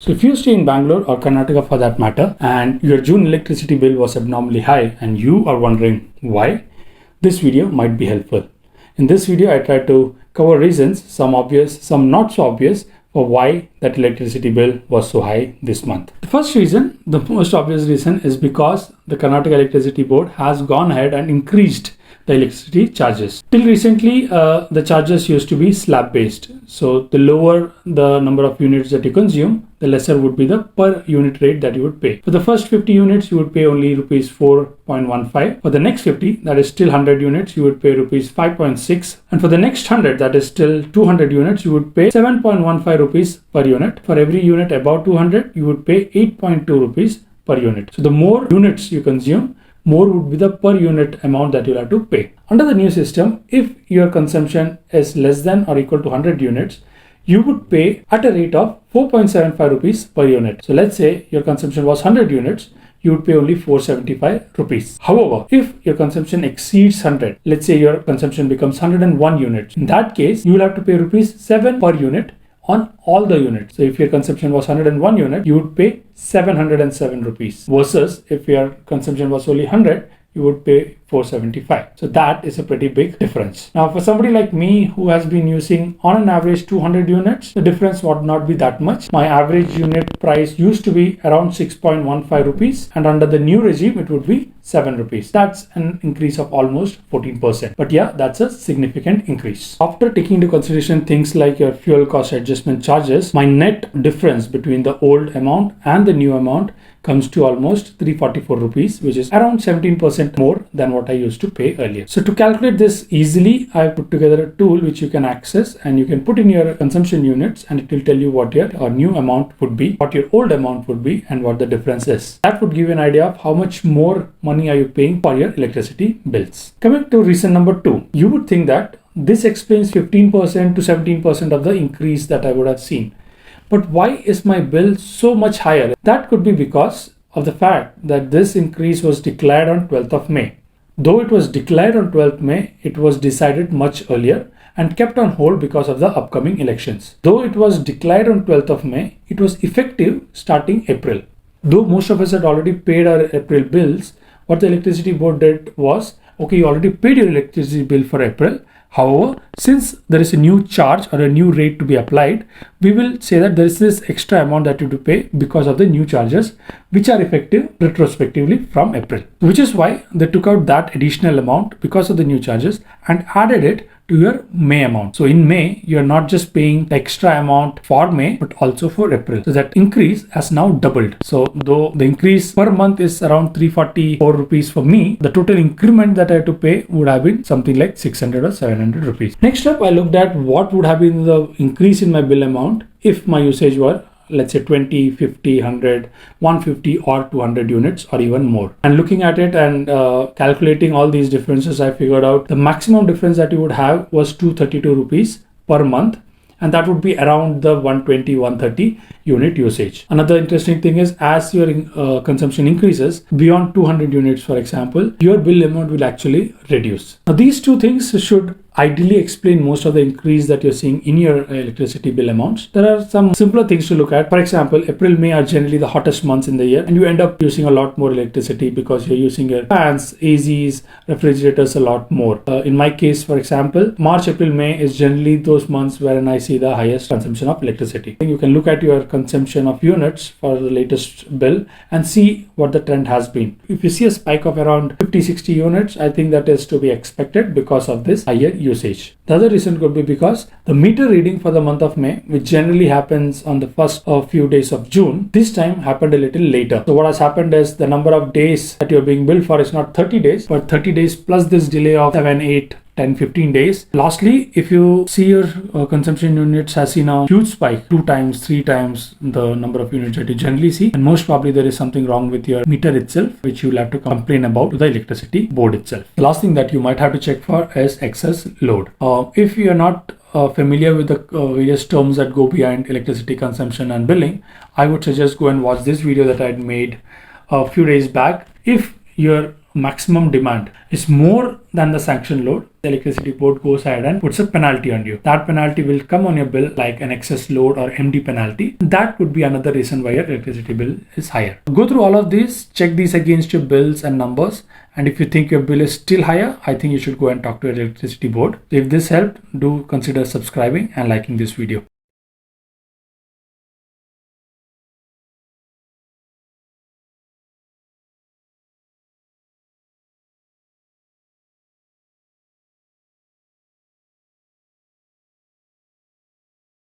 So if you stay in Bangalore or Karnataka for that matter, and your June electricity bill was abnormally high and you are wondering why, this video might be helpful. In this video, I try to cover reasons, some obvious, some not so obvious, for why that electricity bill was so high this month. The first reason, the most obvious reason, is because the Karnataka Electricity Board has gone ahead and increased the electricity charges. Till recently, the charges used to be slab based. So the lower the number of units that you consume, the lesser would be the per unit rate that you would pay. For the first 50 units, you would pay only rupees 4.15. For the next 50, that is still 100 units, you would pay rupees 5.6. And for the next 100, that is still 200 units, you would pay 7.15 rupees per unit. For every unit above 200, you would pay 8.2 rupees per unit. So the more units you consume, more would be the per unit amount that you'll have to pay. Under the new system, if your consumption is less than or equal to 100 units, you would pay at a rate of 4.75 rupees per unit. So let's say your consumption was 100 units, you would pay only 475 rupees. However, if your consumption exceeds 100, let's say your consumption becomes 101 units, in that case, you will have to pay rupees 7 per unit on all the units. So if your consumption was 101 unit, you would pay 707 rupees, versus if your consumption was only 100, you would pay 475. So that is a pretty big difference. Now for somebody like me who has been using on an average 200 units, the difference would not be that much. My average unit price used to be around 6.15 rupees, and under the new regime it would be 7 rupees. That's an increase of almost 14%. But yeah, that's a significant increase. After taking into consideration things like your fuel cost adjustment charges, my net difference between the old amount and the new amount comes to almost 344 rupees, which is around 17% more than what I used to pay earlier. So to calculate this easily, I put together a tool which you can access, and you can put in your consumption units, and it will tell you what your new amount would be, what your old amount would be, and what the difference is. That would give you an idea of how much more money are you paying for your electricity bills. Coming to reason number 2, you would think that this explains 15% to 17% of the increase that I would have seen. But why is my bill so much higher? That could be because of the fact that this increase was declared on 12th of May. Though it was declared on 12th May, it was decided much earlier and kept on hold because of the upcoming elections. Though it was declared on 12th of May, it was effective starting April. Though most of us had already paid our April bills, what the electricity board did was, okay, you already paid your electricity bill for April. However, since there is a new charge or a new rate to be applied, we will say that there is this extra amount that you have to pay because of the new charges, which are effective retrospectively from April. Which is why they took out that additional amount because of the new charges and added it to your May amount. So in May, you're not just paying the extra amount for May, but also for April. So that increase has now doubled. So though the increase per month is around 344 rupees for me, the total increment that I have to pay would have been something like 600 or 700 rupees. Next up, I looked at what would have been the increase in my bill amount if my usage were, let's say, 20, 50, 100, 150 or 200 units or even more. And looking at it and calculating all these differences, I figured out the maximum difference that you would have was 232 rupees per month. And that would be around the 120, 130 unit usage. Another interesting thing is, as your consumption increases beyond 200 units, for example, your bill amount will actually reduce. Now, these two things should ideally explain most of the increase that you're seeing in your electricity bill amounts. There are some simpler things to look at. For example, April, May are generally the hottest months in the year, and you end up using a lot more electricity because you're using your fans, ACs, refrigerators a lot more. In my case, for example, March, April, May is generally those months wherein I see the highest consumption of electricity. You can look at your consumption of units for the latest bill and see what the trend has been. If you see a spike of around 50-60 units, I think that is to be expected because of this higher usage. The other reason could be because the meter reading for the month of May, which generally happens on the first few days of June, this time happened a little later. So what has happened is the number of days that you're being billed for is not 30 days, but 30 days plus this delay of 7, 8, 10, 15 days. Lastly, if you see your consumption units has seen a huge spike, 2 times, 3 times the number of units that you generally see, and most probably there is something wrong with your meter itself, which you will have to complain about to the electricity board itself. The last thing that you might have to check for is excess load. If you are not familiar with the various terms that go behind electricity consumption and billing, I would suggest go and watch this video that I had made a few days back. If your maximum demand is more than the sanction load, the electricity board goes ahead and puts a penalty on you. That penalty will come on your bill like an excess load or MD penalty. That could be another reason why your electricity bill is higher. Go through all of these, check these against your bills and numbers, and if you think your bill is still higher, I think you should go and talk to your electricity board. If this helped, do consider subscribing and liking this video.